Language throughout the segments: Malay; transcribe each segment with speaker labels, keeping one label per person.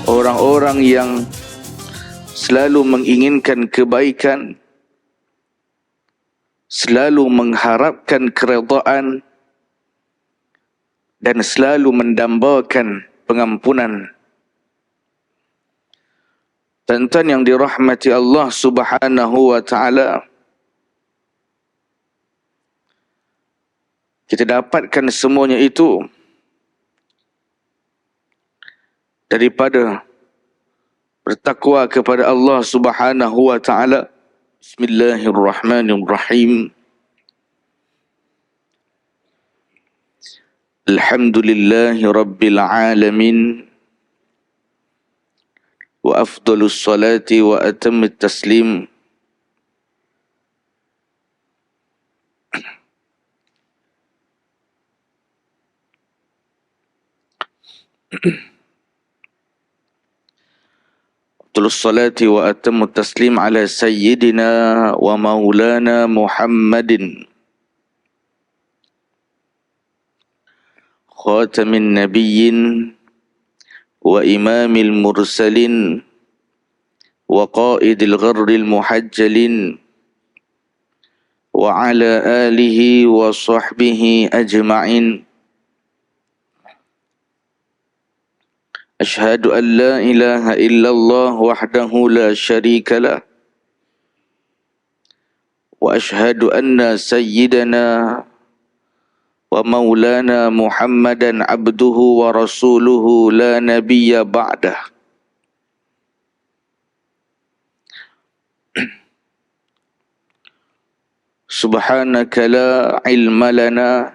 Speaker 1: orang-orang yang selalu menginginkan kebaikan, selalu mengharapkan keredaan, dan selalu mendambakan pengampunan. Tuan-tuan yang dirahmati Allah Subhanahu wa ta'ala, kita dapatkan semuanya itu daripada bertakwa kepada Allah Subhanahu wa ta'ala. Bismillahirrahmanirrahim. Alhamdulillahi rabbil alamin. Wa afdalus salati wa atammit taslim afdalus salati wa atammit taslim ala sayyidina wa maulana Muhammadin khatamin nabiyyin wa imamil mursalin wa qaidil gharril muhajjalin wa ala alihi wa sahbihi ajma'in. Ashhadu an la ilaha illallah wahdahu la syarika lah wa ashhadu anna sayyidana wa maulana Muhammadan abduhu wa rasuluhu la nabiyya ba'dah. Subhanaka la ilma lana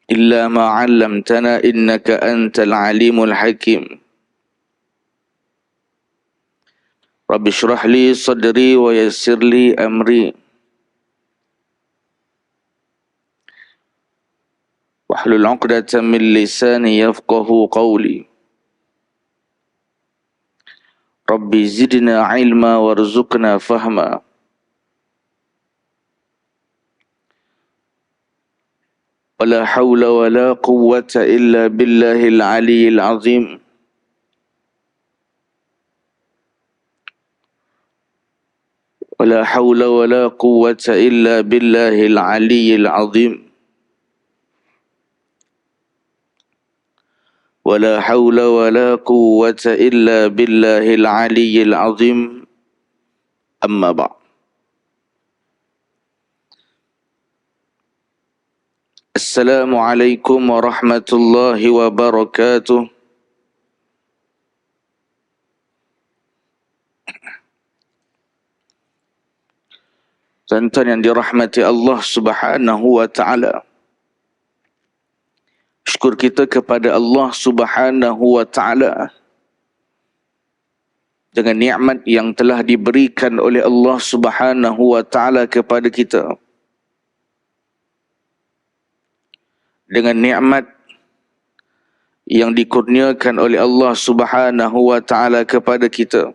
Speaker 1: illa ma 'allamtana innaka antal alimul hakim. Rabbi shrah li sadri wa yassir li amri wahlul 'uqdatam min lisani yafqahu qawli. Rabbi zidna ilma warzuqna fahma. Wala hawla wala quwwata illa billahil aliyyil azim. ولا حول ولا قوة إلا بالله العلي العظيم. ولا حول ولا قوة إلا بالله العلي العظيم. أما بعد. السلام عليكم ورحمة الله وبركاته. Tuan-tuan yang dirahmati Allah Subhanahu wa ta'ala, syukur kita kepada Allah Subhanahu wa ta'ala dengan nikmat yang telah diberikan oleh Allah Subhanahu wa ta'ala kepada kita, dengan nikmat yang dikurniakan oleh Allah Subhanahu wa ta'ala kepada kita.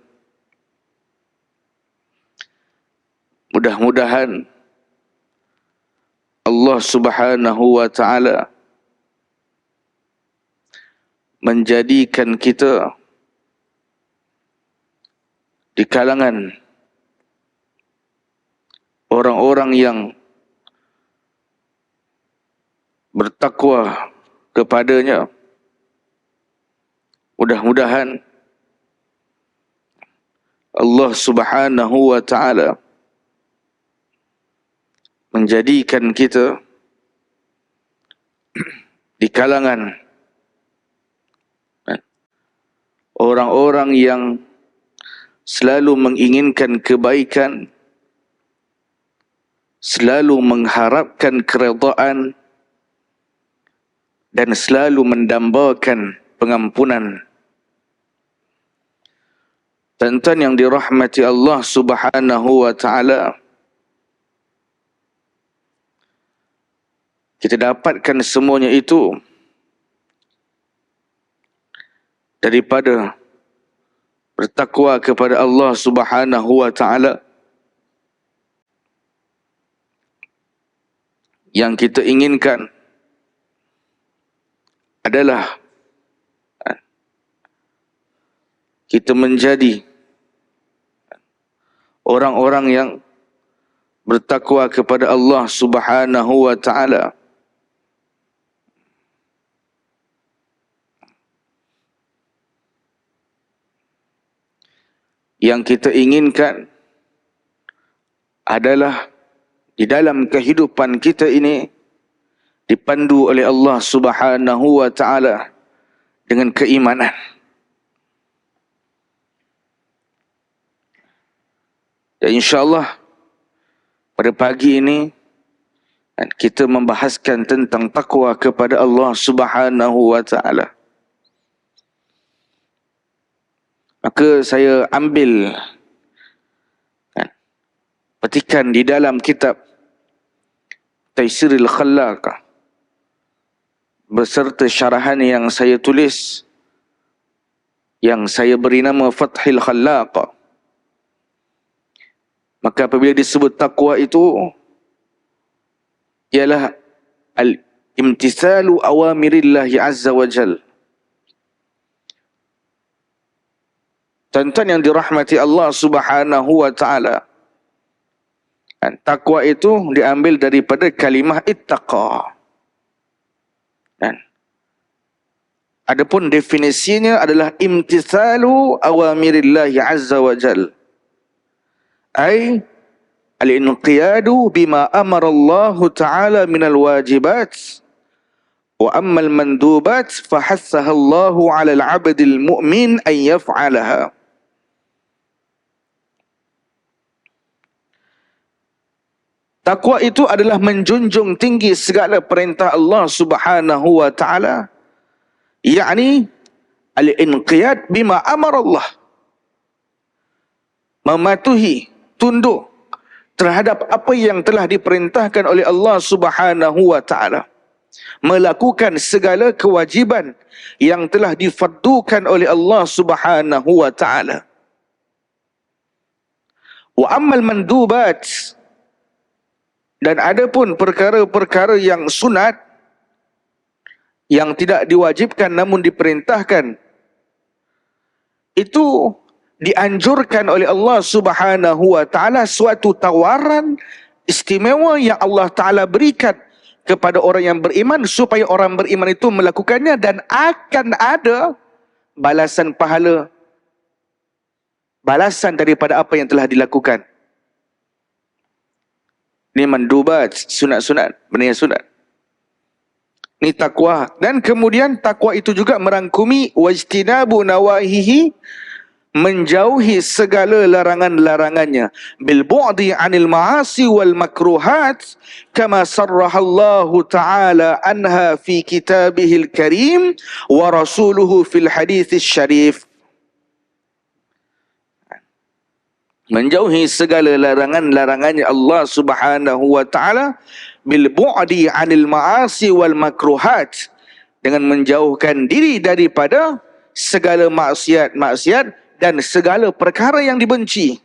Speaker 1: Mudah-mudahan Allah Subhanahu wa ta'ala menjadikan kita di kalangan orang-orang yang bertakwa kepadanya. Mudah-mudahan Allah Subhanahu wa ta'ala menjadikan kita di kalangan orang-orang yang selalu menginginkan kebaikan, selalu mengharapkan keredaan, dan selalu mendambakan pengampunan. Tuan-tuan yang dirahmati Allah Subhanahu wa ta'ala, kita dapatkan semuanya itu daripada bertakwa kepada Allah Subhanahu wa ta'ala. Yang kita inginkan adalah kita menjadi orang-orang yang bertakwa kepada Allah Subhanahu wa taala. Yang kita inginkan adalah di dalam kehidupan kita ini dipandu oleh Allah Subhanahu wa taala dengan keimanan. Dan insya-Allah pada pagi ini kita membahaskan tentang takwa kepada Allah Subhanahu wa taala. Maka saya ambil petikan di dalam kitab Taisirul Khallaq beserta syarahan yang saya tulis, yang saya beri nama Fathil Khallaq. Maka apabila disebut takwa itu ialah al-imtithalu awamirillahi azza wa jal. Tuan-tuan yang dirahmati Allah Subhanahu wa taala, takwa itu diambil daripada kalimah ittaqa. Adapun definisinya adalah imtithalu awamirillahi azza wa jal, ay al-inqiyadu bima amara Allah taala minal wajibat, wa ammal mandubat fahassaha Allah 'ala al-'abdil mu'min an yaf'alaha. Takwa itu adalah menjunjung tinggi segala perintah Allah Subhanahu wa taala, yakni al-inqiyad bima amara Allah, mematuhi, tunduk terhadap apa yang telah diperintahkan oleh Allah Subhanahu wa taala, melakukan segala kewajiban yang telah difardukan oleh Allah Subhanahu wa taala. Wa ammal mandubat, dan adapun perkara-perkara yang sunat, yang tidak diwajibkan namun diperintahkan, itu dianjurkan oleh Allah Subhanahu wa taala, suatu tawaran istimewa yang Allah taala berikan kepada orang yang beriman supaya orang beriman itu melakukannya, dan akan ada balasan pahala, balasan daripada apa yang telah dilakukan. Ini mandubat, sunat-sunat, benda yang sunat. Ini takwa. Dan kemudian takwa itu juga merangkumi wajtinabu nawahihi, menjauhi segala larangan-larangannya, bil bu'di 'anil ma'asi wal makruhat, kama sarrahallahu ta'ala anha fi kitabihil karim wa rasuluhu fil haditsis syarif. Menjauhi segala larangan-larangannya Allah Subhanahu wa taala, bil bu'di 'anil ma'asi wal makruhat, dengan menjauhkan diri daripada segala maksiat-maksiat dan segala perkara yang dibenci.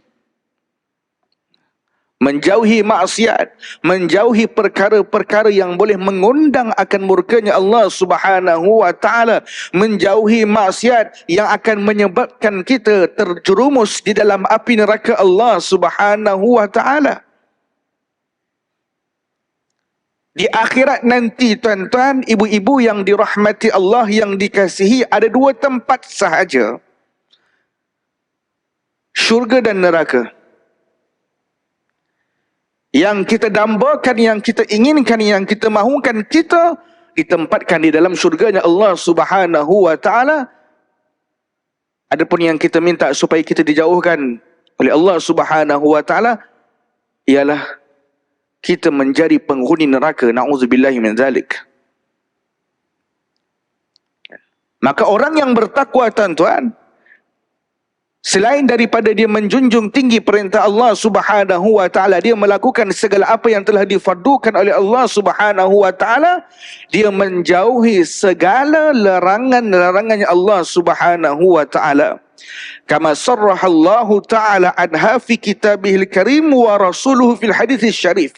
Speaker 1: Menjauhi maksiat, menjauhi perkara-perkara yang boleh mengundang akan murkanya Allah Subhanahu wa taala, menjauhi maksiat yang akan menyebabkan kita terjerumus di dalam api neraka Allah Subhanahu wa taala. Di akhirat nanti, tuan-tuan, ibu-ibu yang dirahmati Allah, yang dikasihi, ada dua tempat sahaja, syurga dan neraka. Yang kita dambakan, yang kita inginkan, yang kita mahukan, kita ditempatkan di dalam syurganya Allah Subhanahu wa taala. Adapun yang kita minta supaya kita dijauhkan oleh Allah Subhanahu wa taala ialah kita menjadi penghuni neraka. Na'udzubillahi min zalik. Maka orang yang bertakwa, tuan-tuan, selain daripada dia menjunjung tinggi perintah Allah Subhanahu wa taala, dia melakukan segala apa yang telah difardukan oleh Allah Subhanahu wa taala, dia menjauhi segala larangan-larangannya Allah Subhanahu wa taala. Kama sarrahallahu taala anha fi kitabihil karim wa rasuluhu fil haditsis syarif.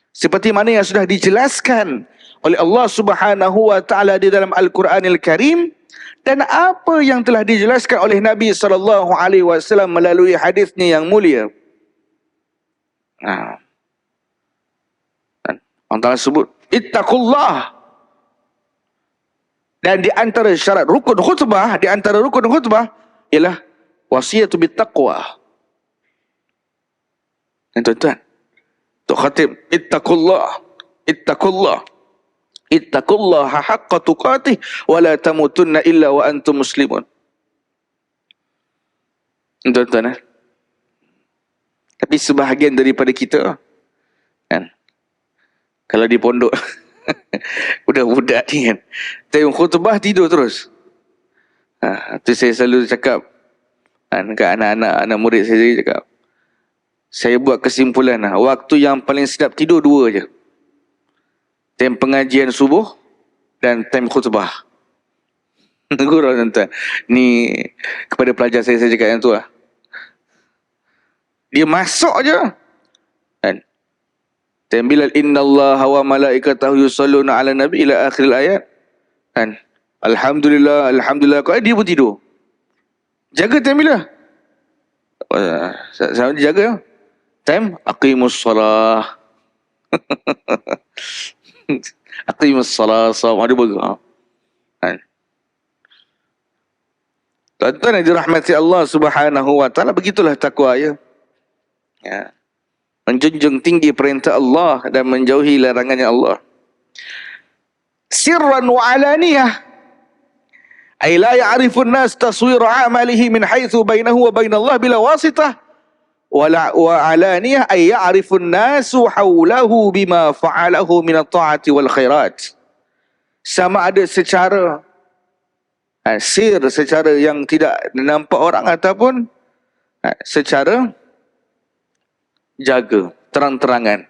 Speaker 1: Seperti mana yang sudah dijelaskan oleh Allah Subhanahu wa taala di dalam Al-Quranil Karim dan apa yang telah dijelaskan oleh Nabi sallallahu alaihi wasallam melalui hadisnya yang mulia. Nah, Allah Taala sebut ittaqullah, dan di antara syarat rukun khutbah, ialah wasiyatu bittaqwa. Tuan-tuan, Tok Khatib, ittaqullaha haqqa tuqatih wa la tamutunna illa wa antum muslimun. Tuan-tuan, tapi sebahagian daripada kita kan, kalau di pondok budak-budak ni kan, tengok khutbah tidur terus. Tu saya selalu cakap dekat anak-anak, anak murid saya cakap, saya buat kesimpulan waktu yang paling sedap tidur dua je. Time pengajian subuh dan time khutbah. Gurau tuan-tuan. Ni kepada pelajar saya cakap yang tu lah. Dia masuk je kan. Time Bilal innallaha wa malaikatahu yusalluna ala nabi ila akhir ayat kan. Alhamdulillah, alhamdulillah. Dia pun tidur. Jaga time bila? Saya jaga time aqimus salah. Aqimus salah, ada bagus. Tuan-tuan yang dirahmati Allah Subhanahu wa taala, begitulah takwa ya. Menjunjung tinggi perintah Allah dan menjauhi larangannya Allah. Sirran wa alaniyah, ay la ya'rifu an-nas taswir 'amalihi min haythu bainahu wa bainallah bila wasitah. Wa alaniyah ay ya'rifu an-nasu hawlahu bima fa'alahu min at-ta'ati wal khairat. Sama ada secara sir, secara yang tidak nampak orang, ataupun secara jaga, terang-terangan.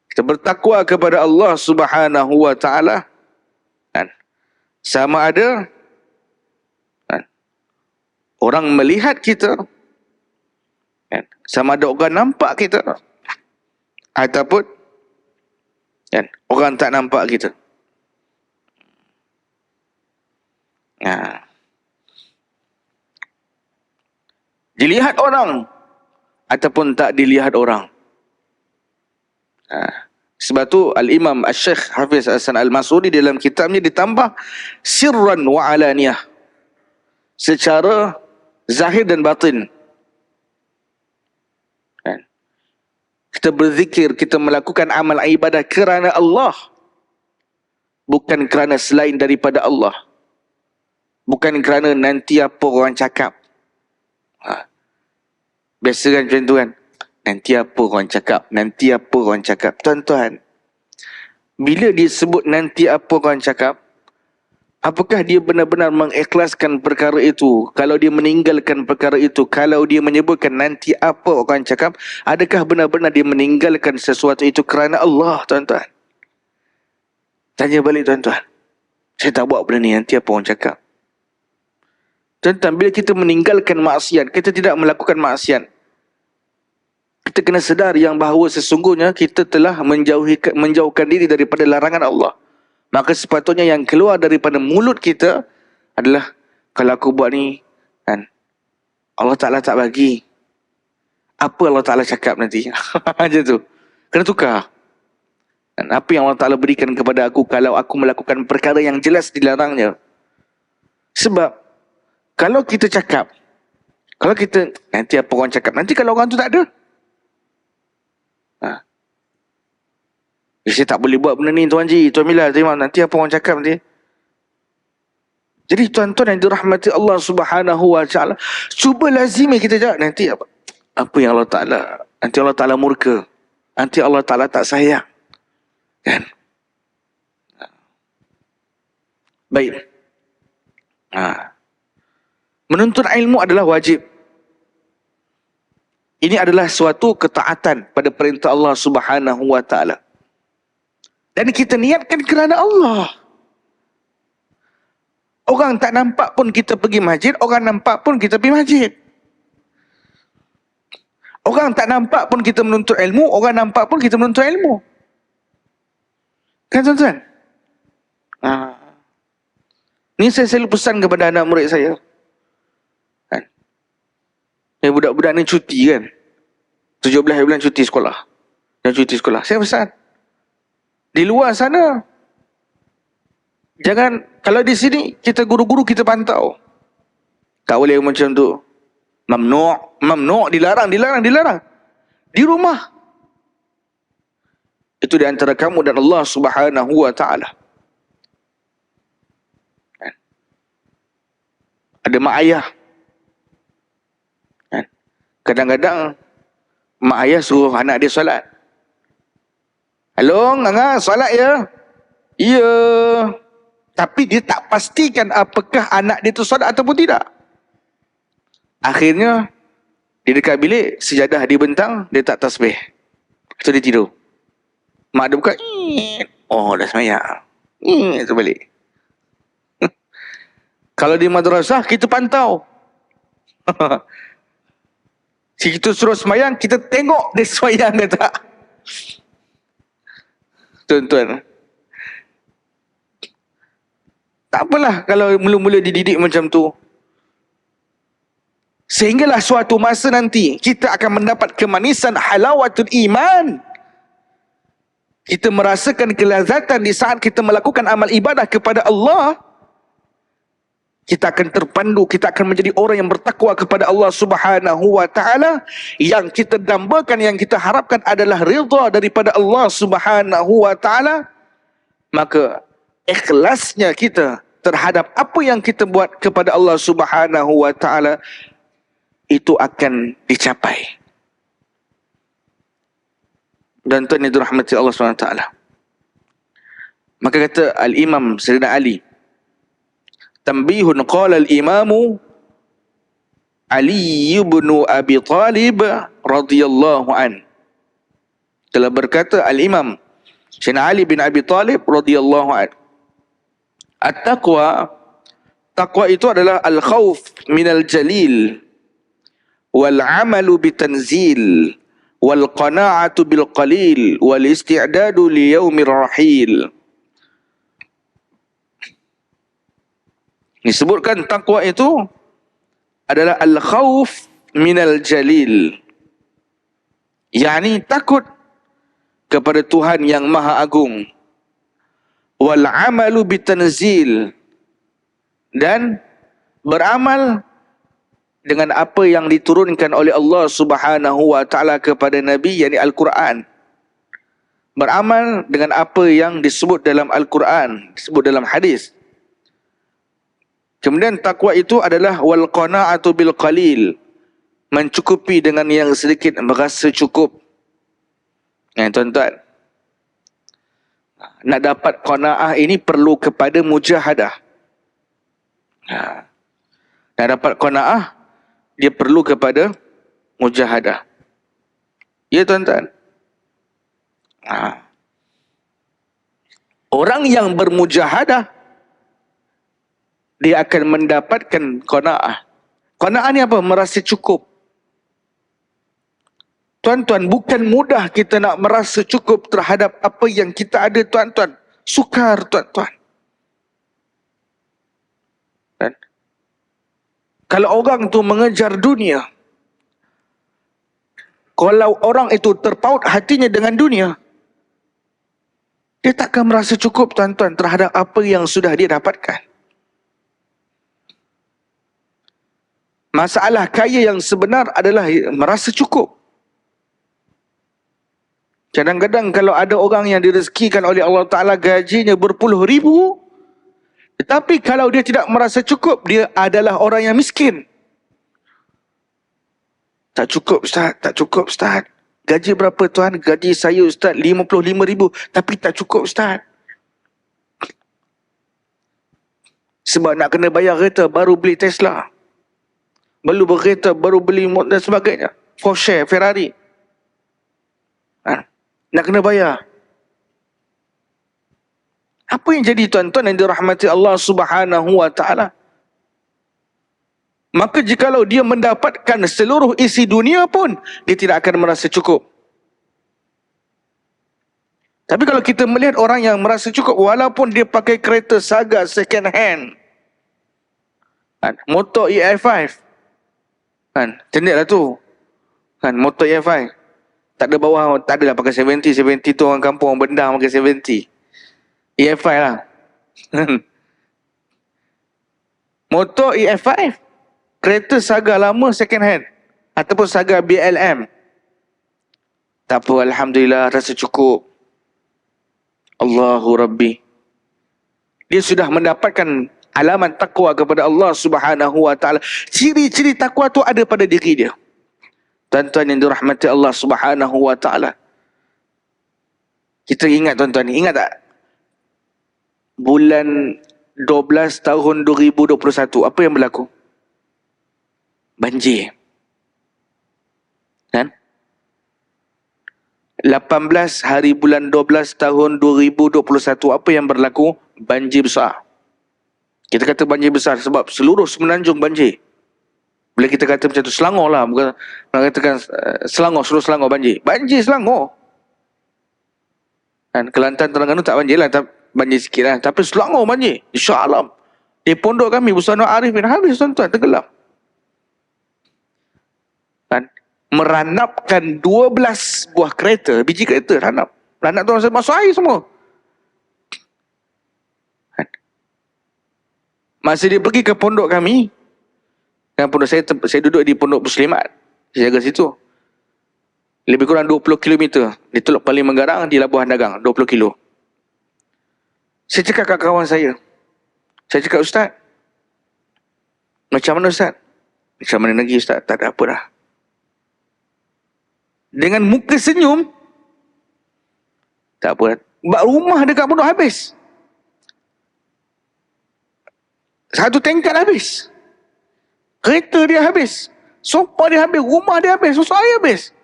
Speaker 1: Kita bertakwa kepada Allah Subhanahu wa taala sama ada orang melihat kita, sama ada orang nampak kita, ataupun orang tak nampak kita. Dilihat orang ataupun tak dilihat orang. Sebab tu Al-Imam Al-Syekh Hafiz Hasan Al-Masudi dalam kitabnya ditambah sirran wa alaniyah, secara zahir dan batin. Kita berzikir, kita melakukan amal ibadah kerana Allah, bukan kerana selain daripada Allah, bukan kerana nanti apa orang cakap. Biasa kan macam tu kan, nanti apa orang cakap, nanti apa orang cakap. Tuan-tuan, bila disebut nanti apa orang cakap, apakah dia benar-benar mengikhlaskan perkara itu? Kalau dia meninggalkan perkara itu, kalau dia menyebutkan nanti apa orang cakap, adakah benar-benar dia meninggalkan sesuatu itu kerana Allah? Tuan-tuan, tanya balik tuan-tuan, saya tak buat benda ni, nanti apa orang cakap. Tuan-tuan, bila kita meninggalkan maksiat, kita tidak melakukan maksiat, kita kena sedar yang bahawa sesungguhnya kita telah menjauhkan diri daripada larangan Allah. Maka sepatutnya yang keluar daripada mulut kita adalah, kalau aku buat ni kan, Allah Ta'ala tak bagi, apa Allah Ta'ala cakap nanti? Macam tu. Kena tukar. Dan apa yang Allah Ta'ala berikan kepada aku kalau aku melakukan perkara yang jelas dilarangnya. Sebab kalau kita cakap, kalau kita nanti apa orang cakap, nanti kalau orang tu tak ada, saya tak boleh buat benda ni Tuan Ji, Tuan Mila, terima, nanti apa orang cakap nanti. Jadi tuan-tuan yang dirahmati Allah Subhanahu wa taala, cuba lazimi kita cakap nanti apa yang Allah Ta'ala, nanti Allah Ta'ala murka, nanti Allah Ta'ala tak sayang kan. Baik. Menuntut ilmu adalah wajib. Ini adalah suatu ketaatan pada perintah Allah Subhanahu wa taala. Dan kita niatkan kerana Allah. Orang tak nampak pun kita pergi masjid, orang nampak pun kita pergi masjid. Orang tak nampak pun kita menuntut ilmu, orang nampak pun kita menuntut ilmu. Kan tuan-tuan? Ni saya selalu pesan kepada anak murid saya. Kan? Budak-budak ni cuti kan? 17 bulan cuti sekolah. Dan cuti sekolah. Saya pesan. Di luar sana, jangan, kalau di sini, kita guru-guru kita pantau. Tak boleh macam tu. Mamnu', dilarang. Di rumah. Itu di antara kamu dan Allah Subhanahu wa ta'ala. Ada mak ayah. Kadang-kadang mak ayah suruh anak dia solat. Halo, Nganga, solat ya? Ya. Tapi dia tak pastikan apakah anak dia tu solat ataupun tidak. Akhirnya, di dekat bilik, sejadah dibentang, dia tak tasbih. Lepas tu dia tidur. Mak dia buka, oh dah semayang. Itu balik. Kalau di madrasah, kita pantau. Si kita suruh semayang, kita tengok dia semayang ke tak. Tuan-tuan. Tak apalah kalau mula-mula dididik macam tu. Sehinggalah suatu masa nanti, kita akan mendapat kemanisan halawatul iman. Kita merasakan kelazatan di saat kita melakukan amal ibadah kepada Allah. Kita akan terpandu, kita akan menjadi orang yang bertakwa kepada Allah Subhanahu wa ta'ala. Yang kita dambakan, yang kita harapkan adalah ridha daripada Allah Subhanahu wa ta'ala. Maka ikhlasnya kita terhadap apa yang kita buat kepada Allah Subhanahu wa ta'ala, itu akan dicapai. Dan tuan itu rahmati Allah Subhanahu wa ta'ala. Maka kata Al-Imam Sayyidina Ali, Tanbihun qala al-imamu Ali ibn Abi Talib radhiyallahu an. Telah berkata Al-Imam Sayyidina Ali bin Abi Talib radhiyallahu an. At-taqwa, taqwa itu adalah al-khawf minal jalil wal amalu bitanzil wal qana'atu bil qalil wal isti'dadu li yaumir rahil. Disebutkan takwa itu adalah al-khawf minal jalil. yakni takut kepada Tuhan yang Maha Agung. Wal amalu bitanzil, dan beramal dengan apa yang diturunkan oleh Allah Subhanahu wa taala kepada Nabi, yakni Al-Quran. Beramal dengan apa yang disebut dalam Al-Quran, disebut dalam hadis. Kemudian takwa itu adalah wal qana'atu bil qalil, mencukupi dengan yang sedikit, merasa cukup. Tuan-tuan, nak dapat qana'ah ini perlu kepada mujahadah. Nak dapat qana'ah, dia perlu kepada mujahadah. Ya tuan-tuan. Orang yang bermujahadah, dia akan mendapatkan qana'ah. Qana'ah ni apa? Merasa cukup. Tuan-tuan, bukan mudah kita nak merasa cukup terhadap apa yang kita ada, tuan-tuan. Sukar, tuan-tuan. Dan kalau orang tu mengejar dunia, kalau orang itu terpaut hatinya dengan dunia, dia takkan merasa cukup, tuan-tuan, terhadap apa yang sudah dia dapatkan. Masalah kaya yang sebenar adalah merasa cukup. Kadang-kadang kalau ada orang yang direzekikan oleh Allah Ta'ala gajinya berpuluh ribu, tetapi kalau dia tidak merasa cukup, dia adalah orang yang miskin. Tak cukup Ustaz, tak cukup Ustaz. Gaji berapa tuan? Gaji saya Ustaz 55,000, tapi tak cukup Ustaz. Sebab nak kena bayar kereta, baru beli Tesla. Baru berkereta, baru beli motor dan sebagainya. Porsche, Ferrari. Nak kena bayar. Apa yang jadi tuan-tuan yang dirahmati Allah Subhanahu wa ta'ala? Maka jikalau dia mendapatkan seluruh isi dunia pun, dia tidak akan merasa cukup. Tapi kalau kita melihat orang yang merasa cukup walaupun dia pakai kereta Saga second hand, kan, motor EI5, kan, cenderlah tu, kan, motor EI5, tak ada bawah, tak adalah pakai 70 tu orang kampung, orang bendang pakai 70, EI5 lah. Motor EI5, kereta Saga lama second hand, ataupun Saga BLM, tak apa, Alhamdulillah, rasa cukup. Allahu Rabbi. Dia sudah mendapatkan alamat takwa kepada Allah Subhanahu wa taala. Ciri-ciri takwa tu ada pada diri dia. Tuan-tuan yang dirahmati Allah Subhanahu wa taala. Kita ingat tuan-tuan, ingat tak? Bulan 12 tahun 2021, apa yang berlaku? Banjir. Kan? 18 hari bulan 12 tahun 2021, apa yang berlaku? Banjir besar. Kita kata banjir besar sebab seluruh semenanjung banjir. Bila kita kata macam tu, Selangor lah, bukan katakan Selangor, seluruh Selangor banjir. Banjir Selangor. Kan, Kelantan, Terengganu tak banjir lah, banjir sikit lah. Tapi Selangor banjir. InsyaAllah. Di pondok kami, Busana Arifin, habis tuan-tuan, tenggelam. Kan? Meranapkan 12 buah kereta, biji kereta ranap. Ranap tu orang masuk air semua. Kan? Masa dia pergi ke pondok kami, dan pondok saya duduk di pondok Muslimat, saya jaga situ. Lebih kurang 20 km di Teluk Paling Menggarang, di Labuhan Dagang, 20 kilo. Saya cakap kat kawan saya cakap, Ustaz, macam mana Ustaz? Macam mana lagi Ustaz? Tak ada apa dah. Dengan muka senyum, tak apa, rumah dekat pondok habis. Satu tingkat habis. Kereta dia habis. Sofa dia habis. Rumah dia habis. Susah dia habis.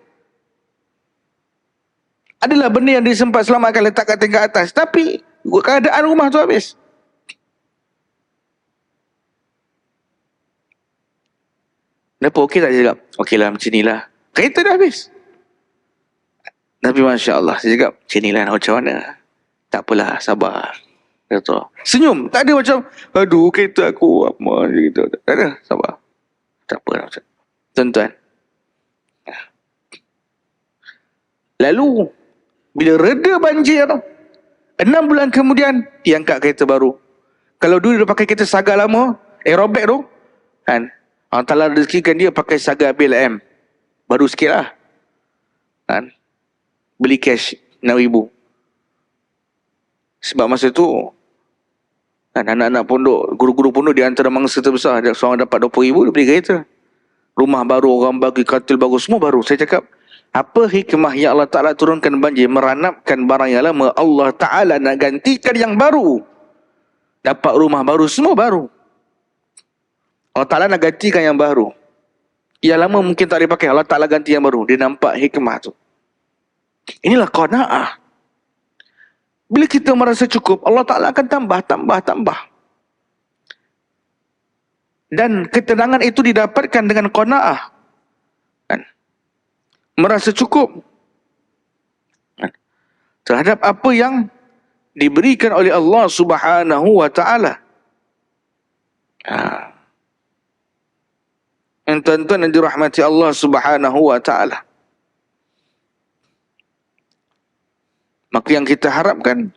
Speaker 1: Adalah benda yang dia sempat selamatkan, letak kat tingkat atas. Tapi keadaan rumah tu habis. Kenapa okey tak dia cakap? Okey lah, macam ni lah. Kereta dah habis. Tapi Masya Allah, saya cakap, macam ni lah, macam mana? Tak apalah, sabar. Kata, senyum, tak ada macam, aduh, kereta aku, apa, gitu. Tak ada, sabar. Tak apa lah. Tuan-tuan. Lalu, bila reda banjir, 6 bulan kemudian, dia angkat kereta baru. Kalau dulu dia pakai kereta Saga lama, aerobag tu, kan, Allah Ta'ala rezekikan dia pakai Saga BLM. Baru sikit lah. Kan? Beli cash 6,000. Sebab masa tu, kan, anak-anak pondok, guru-guru pondok di antara mangsa terbesar, seorang dapat 20,000, dia beli kereta. Rumah baru, orang bagi katil baru, semua baru. Saya cakap, apa hikmah yang Allah Ta'ala turunkan banjir, meranapkan barang yang lama, Allah Ta'ala nak gantikan yang baru. Dapat rumah baru, semua baru. Allah Ta'ala nak gantikan yang baru. Yang lama mungkin tak dipakai, Allah Ta'ala ganti yang baru. Dia nampak hikmah tu. Inilah qanaah. Bila kita merasa cukup, Allah Ta'ala akan tambah. Dan ketenangan itu didapatkan dengan qanaah. Kan? Merasa cukup. Kan? Terhadap apa yang diberikan oleh Allah Subhanahu wa Ta'ala. Yang tuan-tuan yang dirahmati Allah Subhanahu wa Ta'ala. Maka yang kita harapkan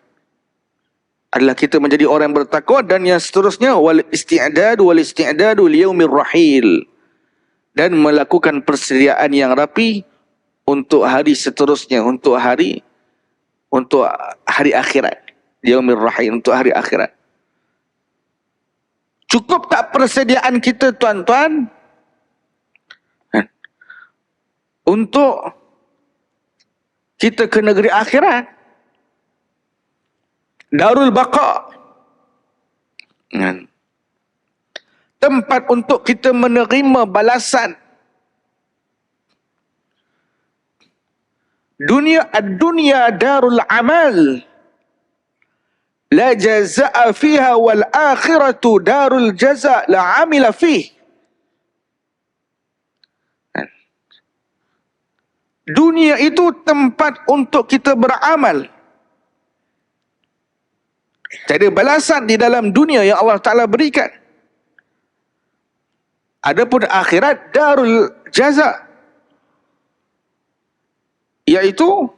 Speaker 1: adalah kita menjadi orang yang bertakwa, dan yang seterusnya wal isti'dadu li yaumir rahil, dan melakukan persediaan yang rapi untuk hari seterusnya, untuk hari akhirat, yaumir rahil, untuk hari akhirat. Cukup tak persediaan kita tuan-tuan untuk kita ke negeri akhirat, Darul Baqa, tempat untuk kita menerima balasan. Dunia darul amal, la jazaa fiha, wal akhiratu darul jaza la amila fih. Dunia itu tempat untuk kita beramal. Tak ada balasan di dalam dunia yang Allah Ta'ala berikan. Adapun akhirat darul jaza, iaitu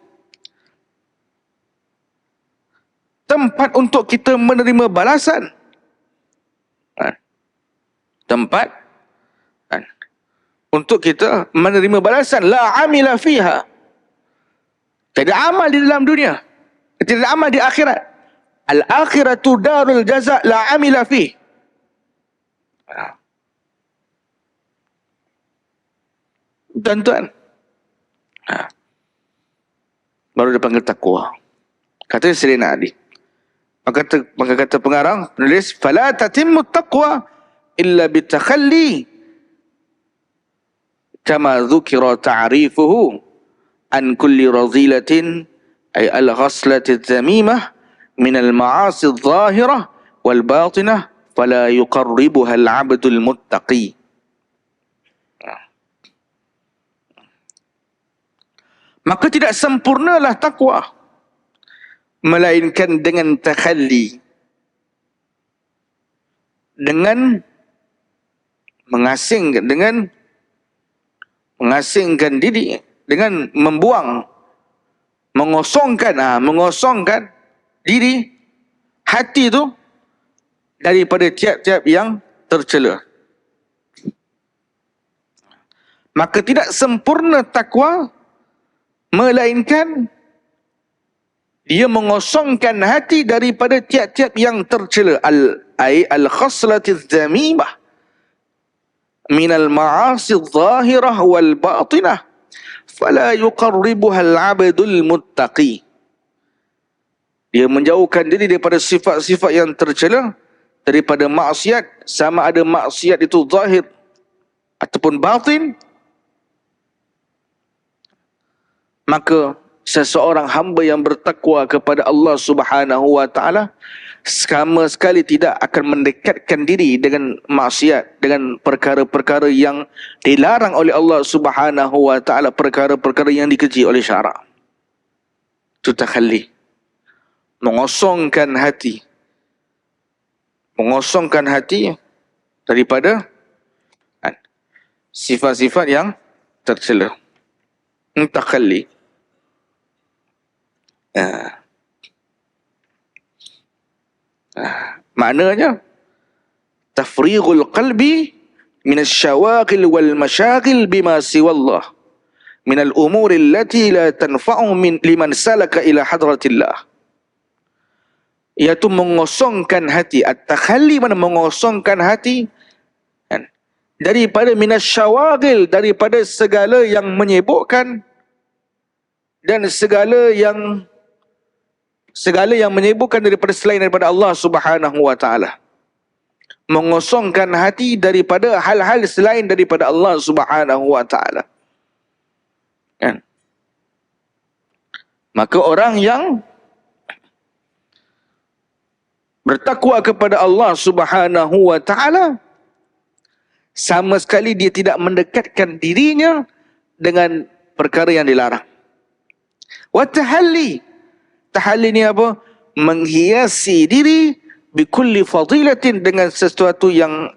Speaker 1: tempat untuk kita menerima balasan. Tempat untuk kita menerima balasan. La amila fiha. Tidak amal di dalam dunia, tidak amal di akhirat. Al-akhiratu darul jaza la amila fi. Tuan-tuan, baru dia panggil takwa. Kata Sayyidina Ali. Maka kata pengarang, penulis, fala tatimmu taqwa illa bitakhalli kama dhukira ta'rifuhu an kulli razilatin ay al-ghaslati dhamimah min al-ma'asi adh-dhahirah wal batinah fala yuqarribuha al-'abdul muttaqi. Maka tidak sempurnalah takwa melainkan dengan takhalli, dengan mengasingkan diri, dengan membuang, mengosongkan diri, hati itu daripada tiap-tiap yang tercela. Maka tidak sempurna takwa melainkan dia mengosongkan hati daripada tiap-tiap yang tercela. Al-khaslati dhamimah minal ma'asi adh-dhahirah wal batinah fala yuqarribuha al-'abdul muttaqi. Dia menjauhkan diri daripada sifat-sifat yang tercela, daripada maksiat, sama ada maksiat itu zahir ataupun batin. Maka seseorang hamba yang bertakwa kepada Allah Subhanahu wa taala sama sekali tidak akan mendekatkan diri dengan maksiat, dengan perkara-perkara yang dilarang oleh Allah Subhanahu wa taala, perkara-perkara yang dikeji oleh syarak. Itu takhalli. Mengosongkan hati daripada sifat-sifat yang tercela. Takhalli. Maknanya tafrighul qalbi min asy-syawaghil wal masyaghil bima siwallah min al-umuri allati la tanfa'u liman salaka ila hadratillah. Iaitu mengosongkan hati. At-takhalli mana mengosongkan hati daripada minasyawaghil, daripada segala yang menyibukkan dan segala yang menyibukkan daripada selain daripada Allah Subhanahu wa taala. Mengosongkan hati daripada hal-hal selain daripada Allah Subhanahu wa taala. Kan? Maka orang yang bertakwa kepada Allah Subhanahu wa taala sama sekali dia tidak mendekatkan dirinya dengan perkara yang dilarang. Wa tahalli. Tahalli ni apa? Menghiasi diri bikulli fadilatin, dengan sesuatu yang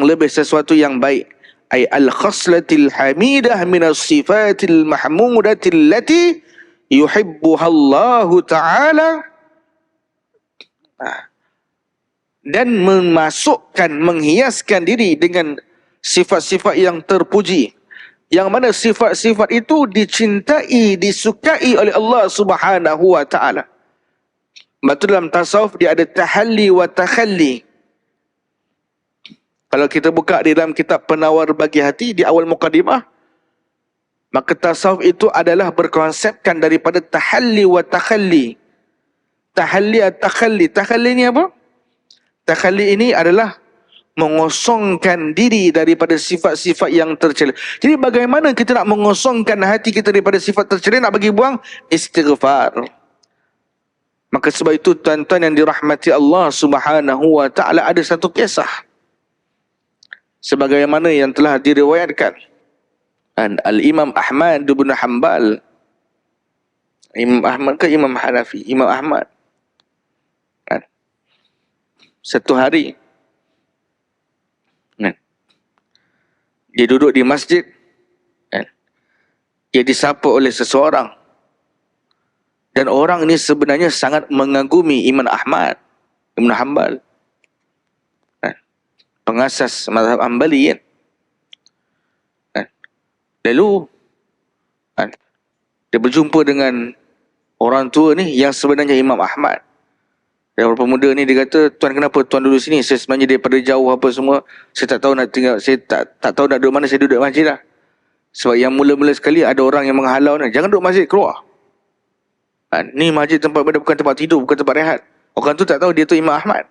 Speaker 1: lebih, sesuatu yang baik. Ay al-khaslatil hamidah min as-sifatil mahmudatil lati yuhibbuha Allah Ta'ala, dan menghiaskan diri dengan sifat-sifat yang terpuji, yang mana sifat-sifat itu dicintai, disukai oleh Allah Subhanahu wa taala. Betul, dalam tasawuf dia ada tahalli wa takhalli. Kalau kita buka di dalam kitab Penawar Bagi Hati di awal mukadimah, maka tasawuf itu adalah berkonsepkan daripada tahalli wa takhalli. Tahalli atau takhalli. Takhalli ni apa? Takhalli ini adalah mengosongkan diri daripada sifat-sifat yang tercela. Jadi bagaimana kita nak mengosongkan hati kita daripada sifat tercela? Nak bagi buang istighfar. Maka sebab itu tuan-tuan yang dirahmati Allah Subhanahu wa taala, ada satu kisah sebagaimana yang telah diriwayatkan Al-Imam Ahmad bin Hanbal. Imam Ahmad ke Imam Hanafi? Imam Ahmad. Satu hari kan, dia duduk di masjid kan, dia disapa oleh seseorang, dan orang ini sebenarnya sangat mengagumi Imam Ahmad Ibn Hanbal kan, pengasas mazhab Hanbali kan. Lalu kan, dia berjumpa dengan orang tua ni yang sebenarnya Imam Ahmad. Dan orang pemuda ni dia kata, tuan kenapa tuan duduk sini? Saya sebenarnya daripada jauh apa semua, saya tak tahu nak tinggal, saya tak tahu nak duduk mana, saya duduk masjid lah. Sebab yang mula-mula sekali ada orang yang menghalau ni, jangan duduk masjid, keluar. Ni masjid tempat ibadah, bukan tempat tidur, bukan tempat rehat. Orang tu tak tahu dia tu Imam Ahmad.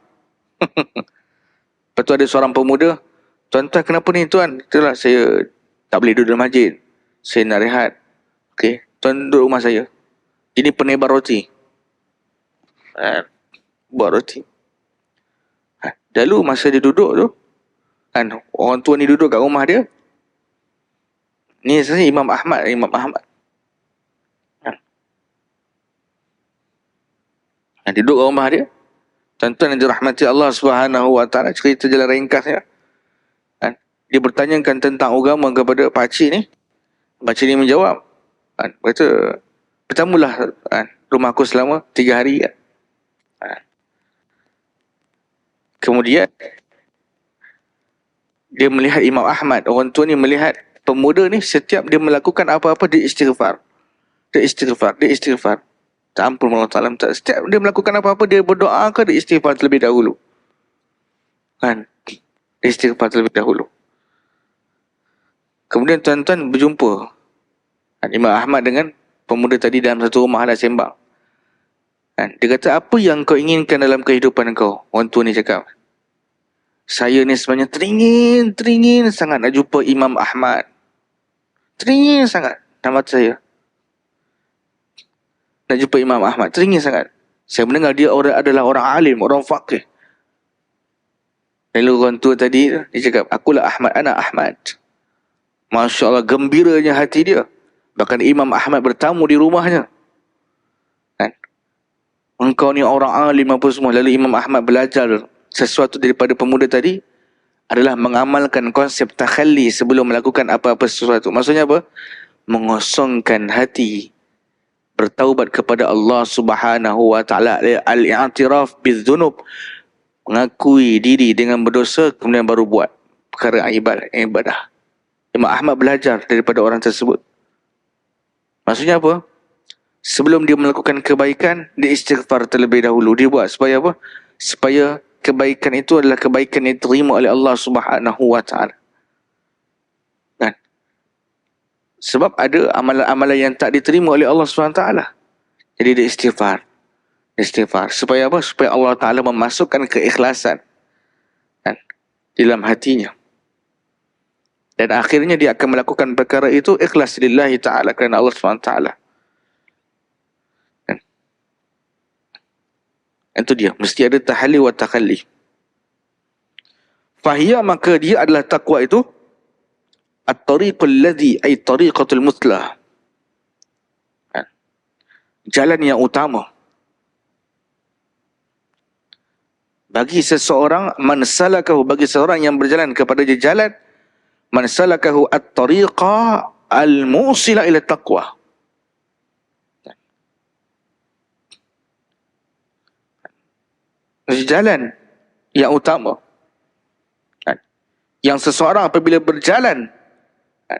Speaker 1: Lepas tu ada seorang pemuda, tuan-tuan kenapa ni tuan? Itulah saya tak boleh duduk dalam masjid, saya nak rehat. Okey, tuan duduk rumah saya. Ini penebar roti. Buat roti. Lalu masa dia duduk tu kan, orang tua ni duduk kat rumah dia. Ni sebenarnya Imam Ahmad. Dia duduk kat rumah dia. Tuan-tuan yang dirahmati Allah Subhanahu Wa Taala, cerita jalan ringkasnya. Dia bertanyakan tentang agama kepada pakcik ni. Pakcik ni menjawab. Berkata, bertamulah rumah aku selama 3 hari. Kemudian dia melihat Imam Ahmad, orang tua ni melihat pemuda ni setiap dia melakukan apa-apa dia istighfar. Tak ampun Allah Ta'ala. Setiap dia melakukan apa-apa dia berdoa ke dia istighfar terlebih dahulu. Kan? Dia istighfar terlebih dahulu. Kemudian tuan-tuan berjumpa Imam Ahmad dengan pemuda tadi dalam satu rumah dah sembang. Dia kata, apa yang kau inginkan dalam kehidupan kau? Orang tua ni cakap, saya ni sebenarnya teringin sangat nak jumpa Imam Ahmad. Teringin sangat dalam hati saya. Nak jumpa Imam Ahmad, teringin sangat. Saya mendengar dia adalah orang alim, orang faqih. Lalu orang tua tadi, dia cakap, akulah Ahmad, anak Ahmad. Masya Allah, gembiranya hati dia. Bahkan Imam Ahmad bertamu di rumahnya. Engkau ni orang alim apa semua. Lalu Imam Ahmad belajar sesuatu daripada pemuda tadi adalah mengamalkan konsep takhalli sebelum melakukan apa-apa sesuatu. Maksudnya apa? Mengosongkan hati, bertaubat kepada Allah Subhanahu Wa Taala, al-i'tiraf bidzunub, mengakui diri dengan berdosa, kemudian baru buat perkara ibadah. Imam Ahmad belajar daripada orang tersebut. Maksudnya apa? Sebelum dia melakukan kebaikan, dia istighfar terlebih dahulu. Dia buat supaya apa? Supaya kebaikan itu adalah kebaikan yang diterima oleh Allah Subhanahu Wa Taala. Kan? Sebab ada amalan-amalan yang tak diterima oleh Allah Subhanahu Wa Taala. Jadi dia istighfar. Supaya apa? Supaya Allah Taala memasukkan keikhlasan kan, di dalam hatinya. Dan akhirnya dia akan melakukan perkara itu ikhlas lillahi ta'ala, kerana Allah SWT. Itu dia, mesti ada tahalli wa takhalli. Fahiyya, maka dia adalah taqwa itu at-tariqul ladzi ay tariqatul mutlah, jalan yang utama bagi seseorang, man salakahu, bagi seseorang yang berjalan kepada jalan, man salakahu at-tariqa al-musila ila taqwa. Jalan yang utama, yang seseorang apabila berjalan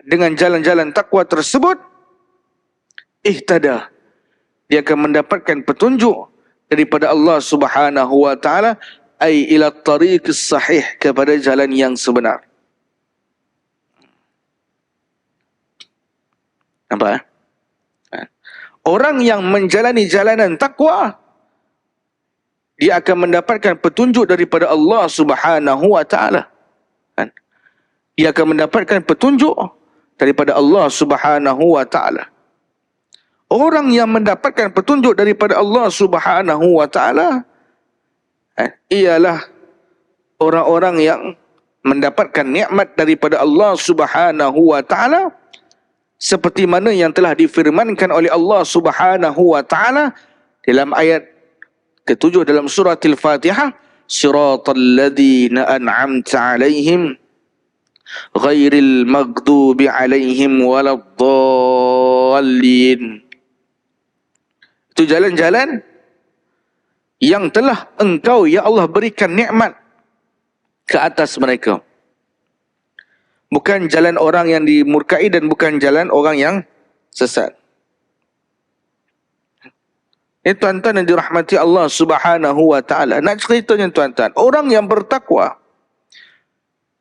Speaker 1: dengan jalan-jalan takwa tersebut, ihtada, dia akan mendapatkan petunjuk daripada Allah Subhanahu Wa Taala, ai ila tariqis sahih, kepada jalan yang sebenar. Nampak? Orang yang menjalani jalanan takwa, dia akan mendapatkan petunjuk daripada Allah Subhanahu Wa Taala. Dia akan mendapatkan petunjuk daripada Allah Subhanahu Wa Taala. Orang yang mendapatkan petunjuk daripada Allah Subhanahu Wa Taala ialah orang-orang yang mendapatkan nikmat daripada Allah Subhanahu Wa Taala, seperti mana yang telah difirmankan oleh Allah Subhanahu Wa Taala dalam ayat ke-7 dalam surah Al-Fatihah, siratal ladzina an'amta 'alaihim ghairil maghdubi 'alaihim waladdallin. Itu jalan-jalan yang telah engkau ya Allah berikan nikmat ke atas mereka. Bukan jalan orang yang dimurkai dan bukan jalan orang yang sesat. Ini tuan-tuan yang dirahmati Allah Subhanahu wa ta'ala. Nak ceritanya tuan-tuan, orang yang bertakwa,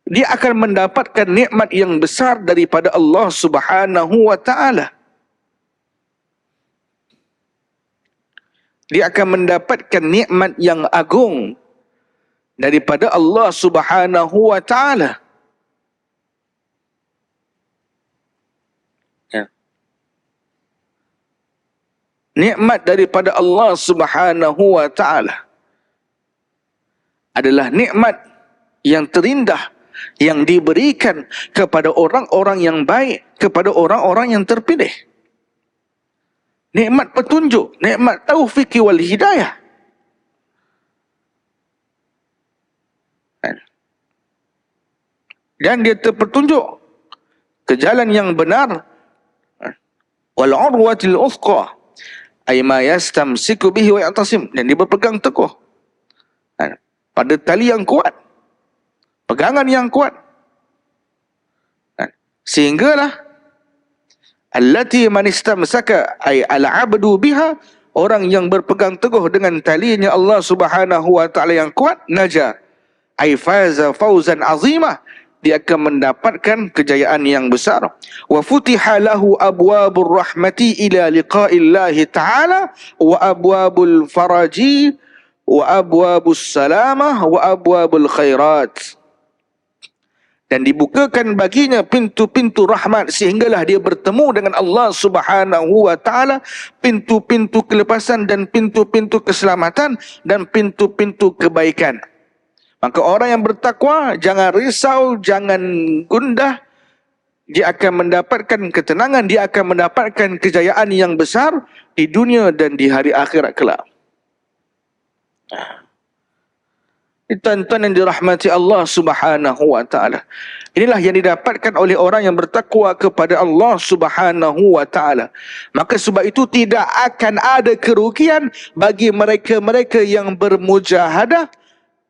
Speaker 1: dia akan mendapatkan nikmat yang besar daripada Allah Subhanahu wa ta'ala. Dia akan mendapatkan nikmat yang agung daripada Allah Subhanahu wa ta'ala. Nikmat daripada Allah Subhanahu wa ta'ala adalah nikmat yang terindah yang diberikan kepada orang-orang yang baik, kepada orang-orang yang terpilih. Nikmat petunjuk, nikmat taufik wal hidayah. Dan dia terpetunjuk ke jalan yang benar. Wal urwatil uthqa ay ma yastamsiku bihi wa ya'tasim, dan dia berpegang teguh pada tali yang kuat, pegangan yang kuat, sehinggalah allati man istamsaka ay al-'abdu biha, orang yang berpegang teguh dengan talinya Allah Subhanahu wa ta'ala yang kuat, naja ay faza fawzan 'azimah, dia akan mendapatkan kejayaan yang besar. Wa futiha lahu abwabur rahmati ila liqa'illahi ta'ala wa abwabul faraji wa abwabus salamah wa abwabul khairat. Dan dibukakan baginya pintu-pintu rahmat sehinggalah dia bertemu dengan Allah Subhanahu wa ta'ala, pintu-pintu kelepasan dan pintu-pintu keselamatan dan pintu-pintu kebaikan. Maka orang yang bertakwa, jangan risau, jangan gundah. Dia akan mendapatkan ketenangan, dia akan mendapatkan kejayaan yang besar di dunia dan di hari akhirat kelak. Tuan-tuan yang dirahmati Allah Subhanahu wa ta'ala, inilah yang didapatkan oleh orang yang bertakwa kepada Allah Subhanahu wa ta'ala. Maka sebab itu tidak akan ada kerugian bagi mereka-mereka yang bermujahadah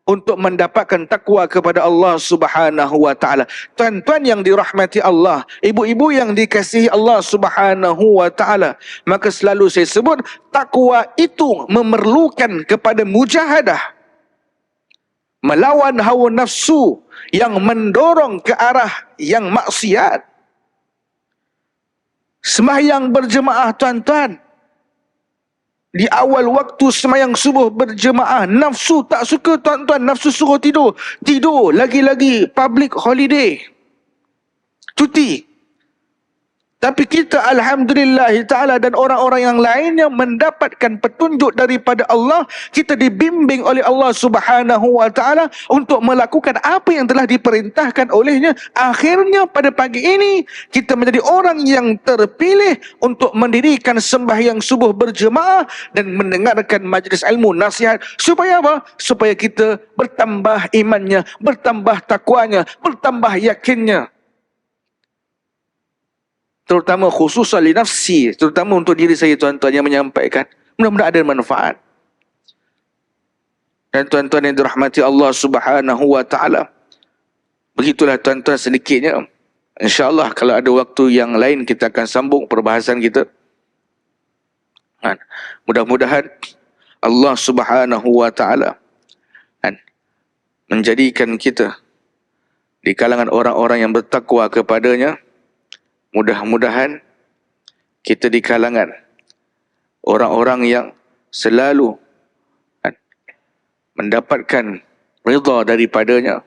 Speaker 1: untuk mendapatkan takwa kepada Allah Subhanahu wa ta'ala. Tuan-tuan yang dirahmati Allah, ibu-ibu yang dikasihi Allah Subhanahu wa ta'ala, maka selalu saya sebut, takwa itu memerlukan kepada mujahadah, melawan hawa nafsu yang mendorong ke arah yang maksiat. Sembahyang berjemaah tuan-tuan, di awal waktu sembahyang subuh berjemaah, nafsu tak suka tuan-tuan, nafsu suruh tidur. Tidur, lagi-lagi public holiday, cuti. Tapi kita alhamdulillah ta'ala dan orang-orang yang lainnya mendapatkan petunjuk daripada Allah. Kita dibimbing oleh Allah Subhanahu wa ta'ala untuk melakukan apa yang telah diperintahkan olehnya. Akhirnya pada pagi ini kita menjadi orang yang terpilih untuk mendirikan sembahyang subuh berjemaah dan mendengarkan majlis ilmu nasihat. Supaya apa? Supaya kita bertambah imannya, bertambah takwanya, bertambah yakinnya. Terutama khususan li nafsi, terutama untuk diri saya tuan-tuan yang menyampaikan. Mudah-mudahan ada manfaat. Dan tuan-tuan yang dirahmati Allah Subhanahu wa ta'ala, begitulah tuan-tuan sedikitnya. InsyaAllah kalau ada waktu yang lain kita akan sambung perbahasan kita. Mudah-mudahan Allah Subhanahu wa ta'ala menjadikan kita di kalangan orang-orang yang bertakwa kepadanya. Mudah-mudahan kita di kalangan orang-orang yang selalu mendapatkan ridha daripadanya.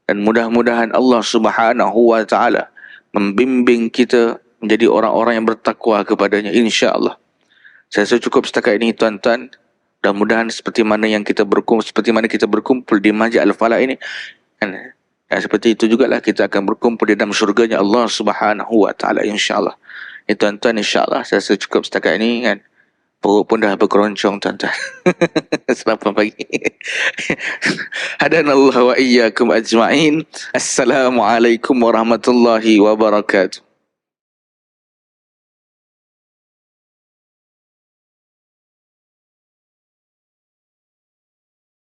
Speaker 1: Dan mudah-mudahan Allah Subhanahu wa ta'ala membimbing kita menjadi orang-orang yang bertakwa kepadanya, insya-Allah. Saya rasa cukup setakat ini tuan-tuan. Mudah-mudahan seperti mana kita berkumpul di Masjid Al-Falah ini, dan seperti itu jugalah kita akan berkumpul di dalam syurganya Allah Subhanahu wa ta'ala, insya-Allah. Tuan-tuan, insya-Allah saya rasa cukup setakat ini kan. Perut pun dah berkeroncong tuan-tuan. Selamat pagi. Hadanallahu wa iyyakum ajma'in. Assalamualaikum warahmatullahi wabarakatuh.